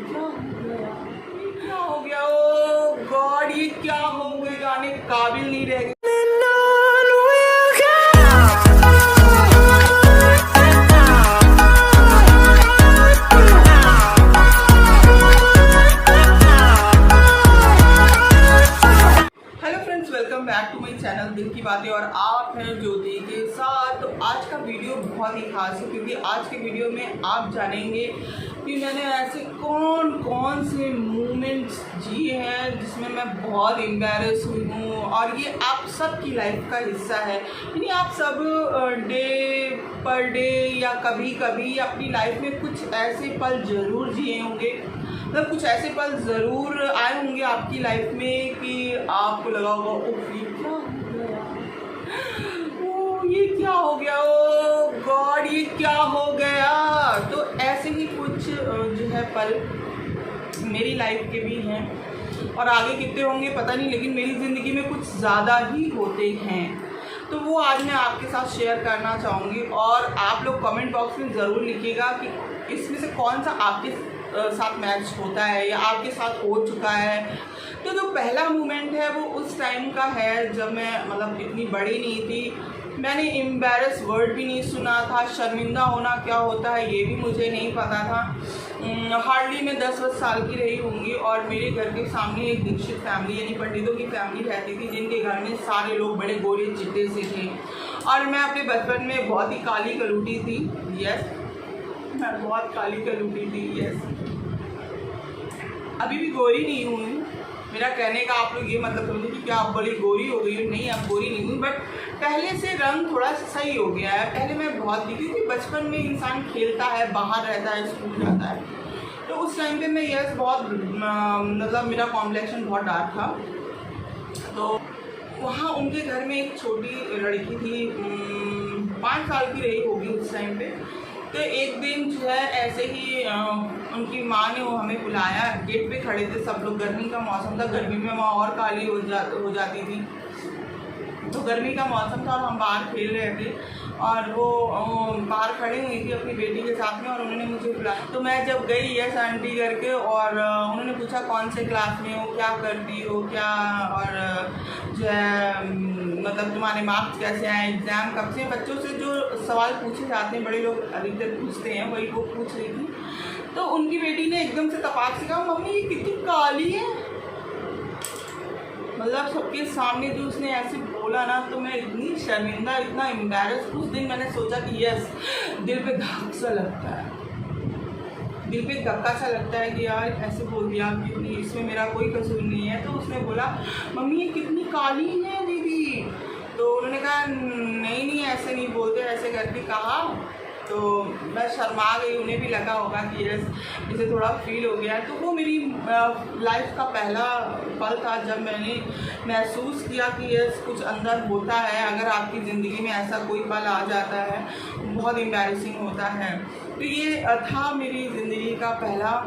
क्या हो गया? ओ गॉड, ये क्या हो गया? गाने के काबिल नहीं रह गए। Welcome back to my channel दिल की बातें और आप हैं ज्योति के साथ। तो आज का वीडियो बहुत ही खास है क्योंकि आज के वीडियो में आप जानेंगे कि मैंने ऐसे कौन कौन से मोमेंट्स जिए हैं जिसमें मैं बहुत एम्बैरेस हुई हूँ, और ये आप सब की लाइफ का हिस्सा है। यानी आप सब डे पर डे या कभी कभी अपनी लाइफ में कुछ ऐसे पल ज़रूर जिए होंगे, मतलब कुछ ऐसे पल ज़रूर आए होंगे आपकी लाइफ में कि आपको लगा होगा उफ ये क्या हो गया, ओ गॉड ये क्या हो गया। तो ऐसे ही कुछ जो है पल मेरी लाइफ के भी हैं और आगे कितने होंगे पता नहीं, लेकिन मेरी ज़िंदगी में कुछ ज़्यादा ही होते हैं। तो वो आज मैं आपके साथ शेयर करना चाहूँगी और आप लोग कमेंट बॉक्स में ज़रूर लिखिएगा कि इसमें से कौन सा आपके साथ मैच होता है या आपके साथ हो चुका है। तो जो पहला मोमेंट है वो उस टाइम का है जब मैं मतलब इतनी बड़ी नहीं थी, मैंने एम्बैरस वर्ड भी नहीं सुना था, शर्मिंदा होना क्या होता है ये भी मुझे नहीं पता था। हार्डली मैं 10 साल की रही होंगी और मेरे घर के सामने एक दीक्षित फैमिली यानी पंडितों की फैमिली रहती थी जिनके घर में सारे लोग बड़े गोरे चिट्टे से थे। और मैं अपने बचपन में बहुत ही काली कलूटी थी। यस, मैं बहुत काली कलूटी थी। यस, अभी भी गोरी नहीं हूँ। मेरा कहने का आप लोग ये मतलब समझे कि क्या आप बड़ी गोरी हो गई हो? नहीं, आप गोरी नहीं हुई, बट पहले से रंग थोड़ा सही हो गया है। पहले मैं बहुत थी क्योंकि बचपन में इंसान खेलता है, बाहर रहता है, स्कूल जाता है, तो उस टाइम पे मैं यस बहुत मतलब मेरा कॉम्प्लेक्शन बहुत डार्क था। तो वहाँ उनके घर में एक छोटी लड़की थी, 5 साल की रही होगी उस टाइम पे। तो एक दिन जो है ऐसे ही उनकी माँ ने वो हमें बुलाया, गेट पे खड़े थे सब लोग, गर्मी का मौसम था, गर्मी में माँ और काली हो जाती थी। तो गर्मी का मौसम था और हम बाहर खेल रहे थे और वो बाहर खड़ी हुई थी अपनी बेटी के साथ में और उन्होंने मुझे बुलाया। तो मैं जब गई यस आंटी करके और उन्होंने पूछा कौन से क्लास में हो, क्या करती हो, क्या और जो है मतलब तुम्हारे मार्क्स कैसे आए, एग्ज़ाम कब से। बच्चों से जो सवाल पूछे जाते हैं, बड़े लोग अधिकतर पूछते हैं, वही वो पूछ रही थी। तो उनकी बेटी ने एकदम से तपाक से कहा मम्मी ये कितनी काली है। मतलब सबके सामने जो उसने ऐसे बोला ना, तो मैं इतनी शर्मिंदा, इतना एम्बैरस। उस दिन मैंने सोचा कि यस, दिल पे धक्का सा लगता है, दिल पे धक्का सा लगता है कि यार ऐसे बोल दिया कि इसमें मेरा कोई कसूर नहीं है। तो उसने बोला मम्मी ये कितनी काली है दीदी। तो उन्होंने कहा नहीं नहीं ऐसे नहीं बोलते, ऐसे करके कहा। तो मैं शर्मा गई, उन्हें भी लगा होगा कि यस इसे थोड़ा फील हो गया। तो वो मेरी लाइफ का पहला पल था जब मैंने महसूस किया कि यस कुछ अंदर होता है। अगर आपकी ज़िंदगी में ऐसा कोई पल आ जाता है बहुत एम्बैरेसिंग होता है। तो ये था मेरी ज़िंदगी का पहला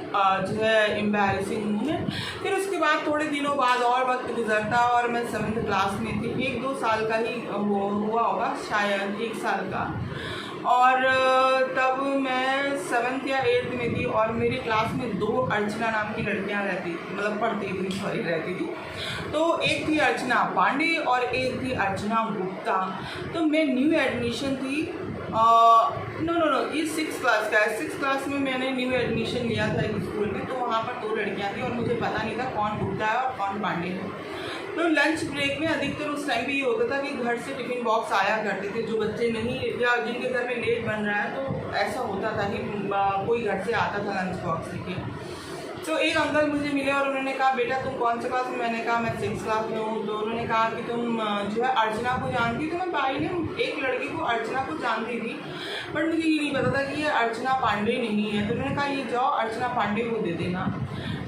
जो है एम्बैरेसिंग मोमेंट। फिर उसके बाद थोड़े दिनों बाद और वक्त गुजरता और मैं 7th क्लास में थी, 1-2 साल का ही हुआ होगा, शायद 1 साल का। और तब मैं 7th या 8th में थी और मेरे क्लास में 2 अर्चना नाम की लड़कियां रहती थी, मतलब रहती थी। तो एक थी अर्चना पांडे और एक थी अर्चना गुप्ता। तो मैं न्यू एडमिशन थी, नो ये 6th क्लास का है। 6th क्लास में मैंने न्यू एडमिशन लिया था एक स्कूल में। तो वहाँ पर 2 लड़कियाँ थी और मुझे पता नहीं था कौन गुप्ता है और कौन पांडे है। तो लंच ब्रेक में अधिकतर उस टाइम पे ये होता था कि घर से टिफ़िन बॉक्स आया करते थे। जो बच्चे नहीं या जिनके घर में लेट बन रहा है तो ऐसा होता था कि कोई घर से आता था लंच बॉक्स लेके। तो एक अंकल मुझे मिले और उन्होंने कहा बेटा तुम कौन से क्लास में? मैंने कहा मैं 6th क्लास में हूँ। तो उन्होंने कहा कि तुम जो है अर्चना को जानती। तो मैं भाई ने एक लड़की को अर्चना को जानती थी, बट मुझे ये नहीं पता था कि ये अर्चना पांडे नहीं है। तो उन्होंने कहा ये जाओ अर्चना पांडे को दे देना।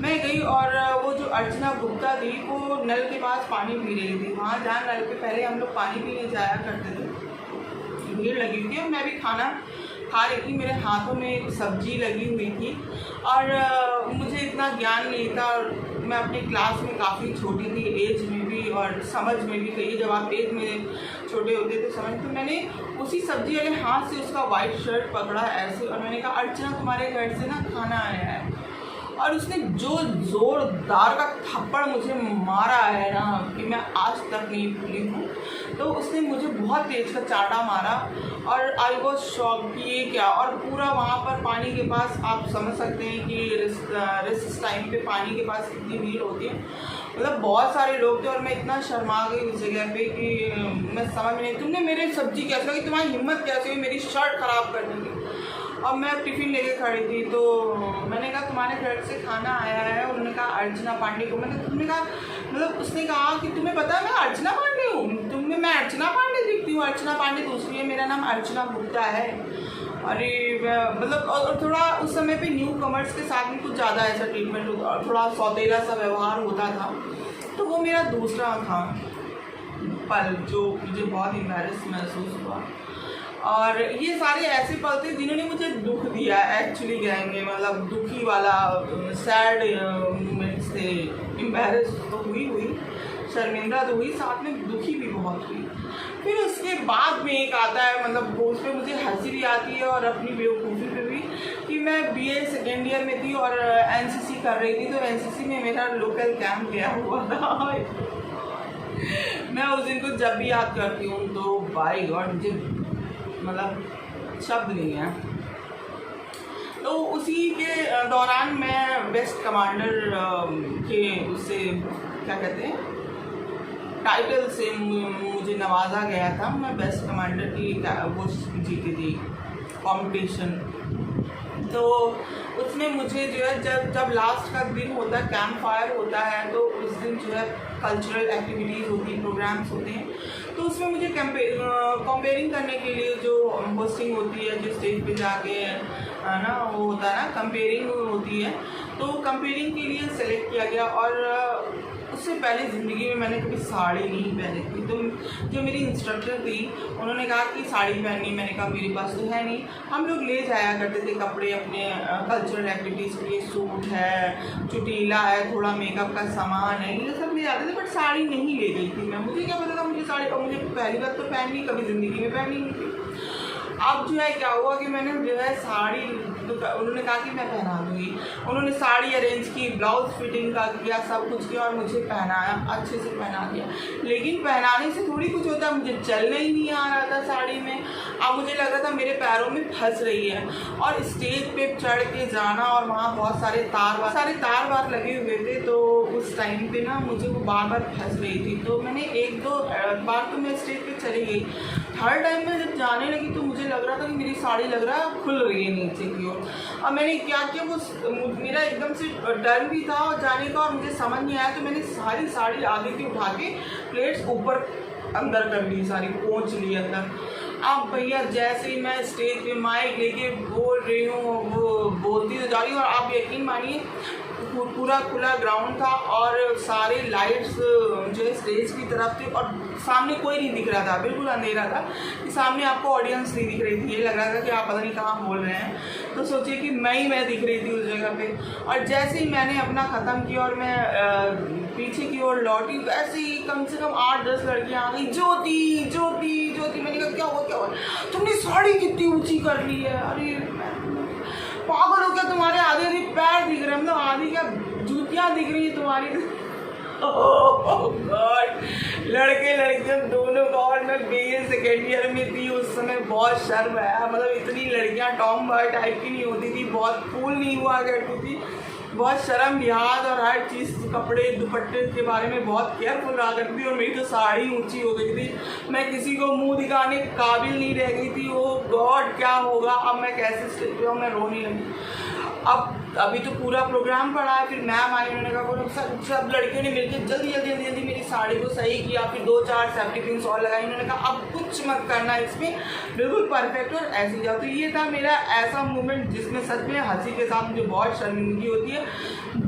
मैं गई और वो जो अर्चना गुप्ता थी वो नल के पास पानी पी रही थी। वहाँ जहाँ नल के पहले हम लोग पानी पीने जाया करते थे, भीड़ लगी हुई थी और मैं भी खाना खा रही थी। मेरे हाथों में एक सब्जी लगी हुई थी और मुझे इतना ज्ञान नहीं था और मैं अपनी क्लास में काफ़ी छोटी थी एज में भी और समझ में भी। कही जब आप एज में छोटे होते तो समझ, तो मैंने उसी सब्जी वाले हाथ से उसका वाइट शर्ट पकड़ा ऐसे और मैंने कहा अर्चना तुम्हारे घर से ना खाना आया है। और उसने जो ज़ोरदार का थप्पड़ मुझे मारा है ना कि मैं आज तक नहीं भूली हूँ। तो उसने मुझे बहुत तेज़ का चाटा मारा और आई वॉज शॉक कि ये क्या। और पूरा वहाँ पर पानी के पास आप समझ सकते हैं कि रिस टाइम पे पानी के पास कितनी भीड़ होती है। मतलब बहुत सारे लोग थे और मैं इतना शर्मा गई उस जगह पे कि मैं समझ में नहीं, तुमने मेरी सब्जी कैसे की, तुम्हारी हिम्मत कैसे हुई मेरी शर्ट ख़राब करने की। अब मैं टिफ़िन लेके खड़ी थी तो मैंने कहा तुम्हारे घर से खाना आया है। उन्होंने कहा अर्चना पांडे को। तुमने कहा मतलब उसने कहा कि तुम्हें पता है मैं अर्चना पांडे हूँ, तुम्हें मैं अर्चना पांडे दिखती हूँ। अर्चना पांडे दूसरी है, मेरा नाम अर्चना गुप्ता है। अरे मतलब और थोड़ा उस समय पे न्यू कमर्स के साथ में कुछ ज़्यादा ऐसा ट्रीटमेंट होता और थोड़ा सौतेला सा व्यवहार होता था। तो वो मेरा दूसरा था पल जो मुझे बहुत एम्बैरेस महसूस हुआ। और ये सारे ऐसे पल थे जिन्होंने मुझे दुख दिया एक्चुअली कहेंगे, मतलब दुखी वाला सैड मोमेंट्स थे। एम्बैरेस तो हुई, शर्मिंदा तो हुई, साथ में दुखी भी बहुत हुई। फिर उसके बाद में एक आता है, मतलब उस पर मुझे हंसी भी आती है और अपनी बेवकूफ़ी पे भी, कि मैं BA सेकेंड ईयर में थी और NCC कर रही थी। तो NCC में मेरा लोकल कैंप गया हुआ था। मैं उस दिन को जब भी याद करती हूँ तो बाय गॉड मुझे मतलब शब्द नहीं है। तो उसी के दौरान मैं बेस्ट कमांडर के उससे क्या कहते हैं टाइटल से मुझे नवाजा गया था। मैं बेस्ट कमांडर की वो जीती थी कंपटीशन। तो उसमें मुझे जो है जब लास्ट का दिन होता है, कैंप फायर होता है, तो उस दिन जो है कल्चरल एक्टिविटीज़ होती हैं, प्रोग्राम्स होते हैं। तो उसमें मुझे कंपेयरिंग करने के लिए जो होस्टिंग होती है, जो स्टेज पे जाके ना वो होता है ना कंपेयरिंग होती है, तो कंपेयरिंग के लिए सेलेक्ट किया गया। और उससे पहले ज़िंदगी में मैंने कभी साड़ी नहीं पहनी थी। तो जो मेरी इंस्ट्रक्टर थी उन्होंने कहा कि साड़ी पहननी, मैंने कहा मेरे पास तो है नहीं। हम लोग ले जाया करते थे कपड़े अपने कल्चरल एक्टिविटीज़ के लिए, सूट है, चुटीला है, थोड़ा मेकअप का सामान है, ये सब ले जाते थे। बट साड़ी नहीं ले गई थी मैं, मुझे क्या पता था मुझे साड़ी, और मुझे पहली बार तो पहननी, कभी ज़िंदगी में पहनी नहीं थी। अब जो है क्या हुआ कि मैंने जो है साड़ी, तो उन्होंने कहा कि मैं पहना दूँगी। उन्होंने साड़ी अरेंज की, ब्लाउज फिटिंग का किया, सब कुछ किया और मुझे पहनाया, अच्छे से पहना दिया। लेकिन पहनाने से थोड़ी कुछ होता, मुझे चलना ही नहीं आ रहा था साड़ी में। अब मुझे लग रहा था मेरे पैरों में फंस रही है। और स्टेज पे चढ़ के जाना और वहाँ बहुत सारे तार वार लगे हुए थे, तो उस टाइम पे ना मुझे वो बार बार फंस रही थी। तो मैंने 1-2 बार तो मैं स्टेज पे चली गई। थर्ड टाइम में जब जाने लगी तो मुझे लग रहा था कि मेरी साड़ी लग रहा है खुल रही है नीचे की ओर। अब मैंने क्या किया, वो मेरा एकदम से डर भी था और जाने का, और मुझे समझ नहीं आया। तो मैंने सारी साड़ी आगे की उठा के प्लेट्स ऊपर अंदर कर ली, सारी पहुँच ली अंदर। अब भैया जैसे ही मैं स्टेज पे माइक लेके बोल रही हूँ, वो बोलती तो जा रही हूँ, और आप यकीन मानिए पूरा खुला ग्राउंड था और सारे लाइट्स जो है स्टेज की तरफ थे और सामने कोई नहीं दिख रहा था, बिल्कुल अंधेरा था कि सामने आपको ऑडियंस नहीं दिख रही थी। ये लग रहा था कि आप पता नहीं कहाँ बोल रहे हैं। तो सोचिए कि मैं दिख रही थी उस जगह पे। और जैसे ही मैंने अपना ख़त्म किया और मैं पीछे की ओर लौटी, वैसे ही कम से कम 8-10 लड़कियाँ आ गई, ज्योति। मैंने कहा क्या हुआ, तुमने साड़ी कितनी ऊँची कर ली है। अरे पागल हो क्या, तुम्हारे आधे पैर दिख रहे हैं, मतलब आधी क्या जूतियाँ दिख रही है तुम्हारी। लड़के लड़कियों दोनों का। और मैं BA सेकेंड ईयर में थी उस समय, बहुत शर्म आया। मतलब इतनी लड़कियां टॉम बॉय टाइप की नहीं होती थी, बहुत कूल नहीं हुआ करती थी, बहुत शर्म लिहाज और हर चीज़, कपड़े दुपट्टे के बारे में बहुत केयरफुल रहा करती थी। और मेरी तो साड़ी ऊंची हो गई थी, मैं किसी को मुंह दिखाने के काबिल नहीं रह गई थी। ओ गॉड क्या होगा, अब मैं कैसे स्टेज पे हूँ, मैं रोने लगी। अब अभी तो पूरा प्रोग्राम पड़ा है। फिर मैम आई, उन्होंने कहा सब लड़कियों ने मिलकर जल्दी मेरी साड़ी को सही किया, फिर 2-4 सेफ्टी पिन्स और लगाई। उन्होंने कहा अब कुछ मत करना इसमें, बिल्कुल परफेक्ट और ऐसे जाओ। तो ये था मेरा ऐसा मोमेंट जिसमें सच में हंसी के साथ मुझे बहुत शर्मिंदगी होती है।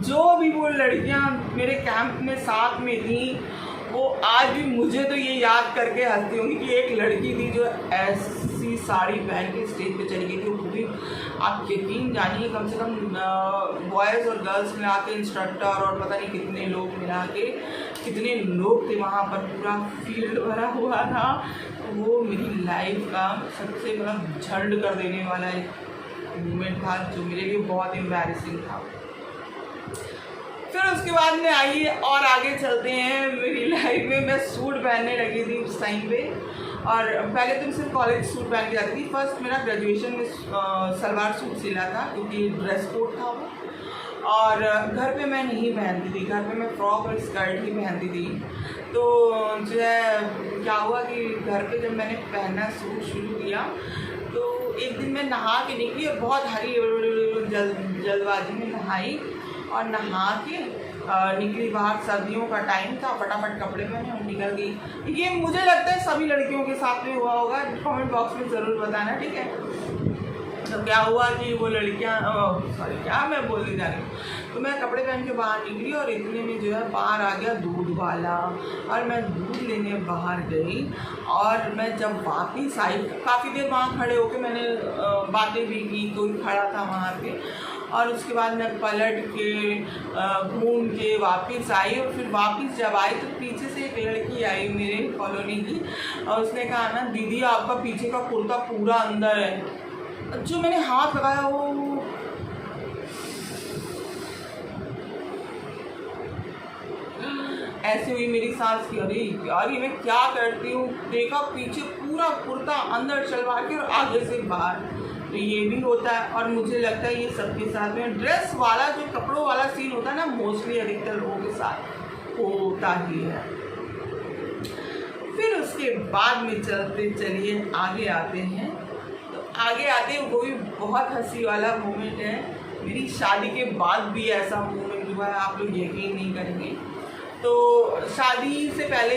जो भी वो लड़कियाँ मेरे कैंप में साथ में थी, वो आज भी मुझे तो ये याद करके हंसती होंगी कि एक लड़की थी जो ऐसी सी साड़ी पहन के स्टेज पे चली गई थी। वो भी आप यकीन जानिए कम से कम बॉयज़ और गर्ल्स मिला के, इंस्ट्रक्टर और पता नहीं कितने लोग मिला के, कितने लोग थे वहाँ पर, पूरा फील्ड भरा हुआ था। वो मेरी लाइफ का सबसे मतलब झंड कर देने वाला एक मोमेंट था जो मेरे लिए बहुत एम्बैरेसिंग था। फिर उसके बाद में आइए और आगे चलते हैं मेरी लाइफ में। मैं सूट पहनने लगी थी उस टाइम पे, और पहले तो मैं सिर्फ कॉलेज सूट पहन के जाती थी। फर्स्ट मेरा ग्रेजुएशन में सलवार सूट सिला था क्योंकि ड्रेस कोड था वो, और घर पे मैं नहीं पहनती थी, घर पे मैं फ्रॉक और स्कर्ट ही पहनती थी। तो जो है क्या हुआ कि घर पे जब मैंने पहनना सूट शुरू किया तो एक दिन मैं नहा के निकली और बहुत जल्दबाजी में नहाई और नहा के निकली बाहर। सर्दियों का टाइम था, फटाफट कपड़े पहने और निकल गई। ये मुझे लगता है सभी लड़कियों के साथ में हुआ होगा, कमेंट बॉक्स में ज़रूर बताना, ठीक है। तो क्या हुआ कि वो लड़कियाँ क्या मैं बोलने जा रही हूँ, तो मैं कपड़े पहन के बाहर निकली और इतने में जो है बाहर आ गया दूध वाला, और मैं दूध लेने बाहर गई। और मैं जब वापस आई, काफ़ी देर वहाँ खड़े होकर मैंने बातें भी की, कोई खड़ा था वहाँ पे, और उसके बाद मैं पलट के घूम के वापस आई। और फिर वापस जब आई तो पीछे से एक लड़की आई मेरे कॉलोनी की, और उसने कहा ना, दीदी आपका पीछे का कुर्ता पूरा अंदर है। जो मैंने हाथ लगाया वो ऐसे हुई मेरी सांस की, अरे यार ये मैं क्या करती हूँ। देखा पीछे पूरा कुर्ता अंदर चलवा के और आगे से बाहर, तो ये भी होता है। और मुझे लगता है ये सबके साथ में ड्रेस वाला जो कपड़ों वाला सीन होता है ना, मोस्टली अधिकतर लोगों के साथ होता ही है। फिर उसके बाद में चलते चलिए आगे आते हैं। तो आगे आते वो भी बहुत हंसी वाला मोमेंट है। मेरी शादी के बाद भी ऐसा मोमेंट हुआ है, आप लोग यकीन नहीं करेंगे। तो शादी से पहले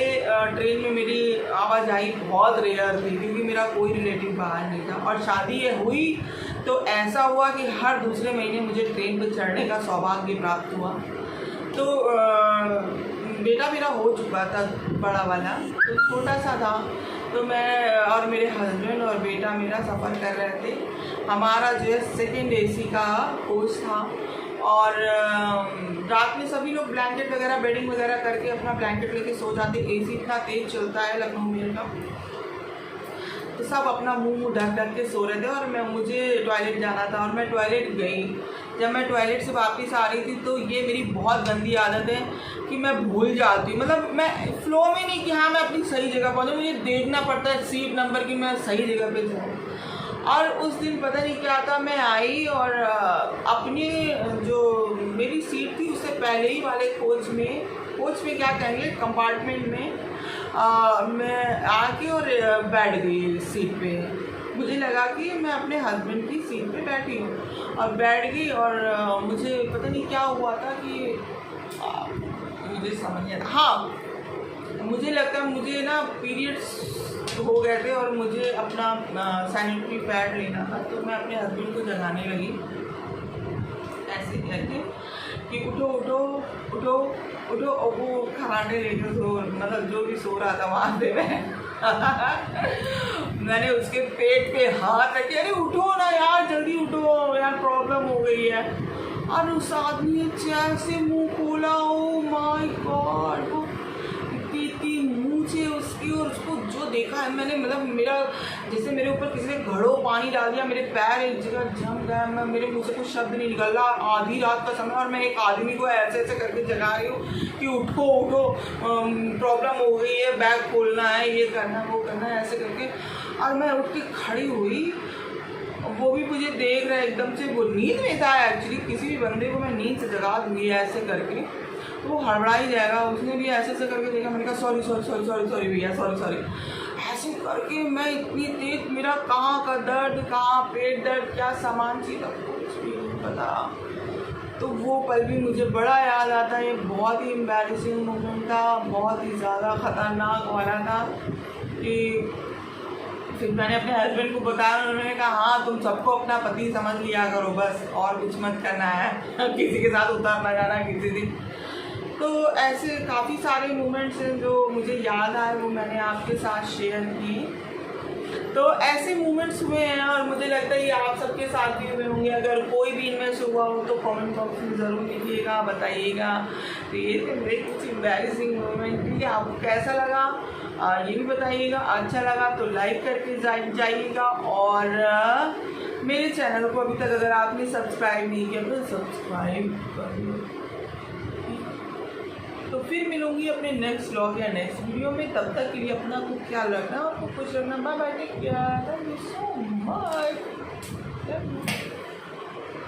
ट्रेन में मेरी आवाजाही बहुत रेयर थी क्योंकि मेरा कोई रिलेटिव बाहर नहीं था। और शादी हुई तो ऐसा हुआ कि हर दूसरे महीने मुझे ट्रेन पर चढ़ने का सौभाग्य प्राप्त हुआ। तो बेटा मेरा हो चुका था बड़ा वाला, तो छोटा सा था। तो मैं और मेरे हस्बैंड और बेटा मेरा सफ़र कर रहे थे। हमारा जो है सेकेंड AC का कोच था, और रात में सभी लोग ब्लैंकेट वगैरह, बेडिंग वगैरह करके अपना ब्लैंकेट लेके सो जाते। AC इतना तेज़ चलता है लखनऊ में का, तो सब अपना मुंह ढक ढक के सो रहे थे। और मुझे टॉयलेट जाना था और मैं टॉयलेट गई। जब मैं टॉयलेट से वापस आ रही थी तो ये मेरी बहुत गंदी आदत है कि मैं भूल जाती हूँ, मतलब मैं फ्लो में नहीं कि हाँ मैं अपनी सही जगह पहुँचूँ, मुझे देखना पड़ता है सीट नंबर कि मैं सही जगह पे जाऊँ। और उस दिन पता नहीं क्या था, मैं आई और अपनी जो मेरी सीट थी उससे पहले ही वाले कोच में क्या कहेंगे, कंपार्टमेंट में मैं आके और बैठ गई सीट पे। मुझे लगा कि मैं अपने हस्बैंड की सीट पे बैठी हूँ और बैठ गई। और मुझे पता नहीं क्या हुआ था कि मुझे समझ नहीं आता। हाँ, मुझे लगता है मुझे ना पीरियड्स हो गए थे और मुझे अपना सैनिटरी पैड लेना था। तो मैं अपने हस्बैंड को जगाने लगी ऐसे करके कि उठो उठो उठो उठो, और वो खराटे लेके मतलब जो भी सो रहा था वहाँ पे मैंने उसके पेट पे हाथ रखे, अरे उठो ना यार, जल्दी उठो यार, प्रॉब्लम हो गई है। और उस आदमी ने चैन से मुंह खोला, ओ माय गॉड, वो इतनी मुँह उसकी, और उसको जो देखा है मैंने, मतलब मेरा जैसे मेरे ऊपर किसी ने घड़ों पानी डाल दिया, मेरे पैर एक जगह जम गया, मैं मेरे मुँह से कुछ शब्द नहीं निकल रहा। आधी रात का समय और मैं एक आदमी को ऐसे ऐसे करके जगा रही हूँ कि उठो उठो, प्रॉब्लम हो गई है, बैग खोलना है, ये करना है, वो करना है, ऐसे करके। और मैं उठ के खड़ी हुई, वो भी मुझे देख रहा है एकदम से। वो नींद में था एक्चुअली, किसी भी बंदे को मैं नींद से जगा दूँगी ऐसे करके तो वो हड़बड़ा ही जाएगा। उसने भी ऐसे ऐसे करके देखा, मैंने कहा sorry sorry sorry sorry sorry भैया, सॉरी सॉरी, ऐसे करके मैं इतनी तेज, मेरा कहाँ का दर्द, कहाँ पेट दर्द, क्या सामान चीज़ कुछ भी नहीं पता। तो वो पल भी मुझे बड़ा याद आता है। ये बहुत ही एम्बैरेसिंग मोमेंट था, बहुत ही ज़्यादा ख़तरनाक वाला था। कि फिर मैंने अपने हस्बैंड को बताया, उन्होंने कहा हाँ तुम सबको अपना पति समझ लिया करो बस, और कुछ मत करना है, किसी के साथ उतर ना जाना किसी दिन। तो ऐसे काफ़ी सारे मोमेंट्स हैं जो मुझे याद आए, वो मैंने आपके साथ शेयर किए। तो ऐसे मोमेंट्स हुए हैं और मुझे लगता है ये आप सबके साथ भी हुए होंगे। अगर कोई भी इनमें से हुआ हो तो कमेंट बॉक्स में ज़रूर लिखिएगा, बताइएगा। तो ये थे मेरे कुछ एम्बैरेसिंग मोमेंट। ठीक है, आपको कैसा लगा ये भी बताइएगा। अच्छा लगा तो लाइक करके जाइएगा और मेरे चैनल को अभी तक अगर आपने सब्सक्राइब नहीं किया तो सब्सक्राइब कर लो। तो फिर मिलूंगी अपने नेक्स्ट व्लॉग या नेक्स्ट वीडियो में। तब तक के लिए अपना खूब ख्याल रखना, आपको खुश रखना। Bye bye, take care, thank you so much.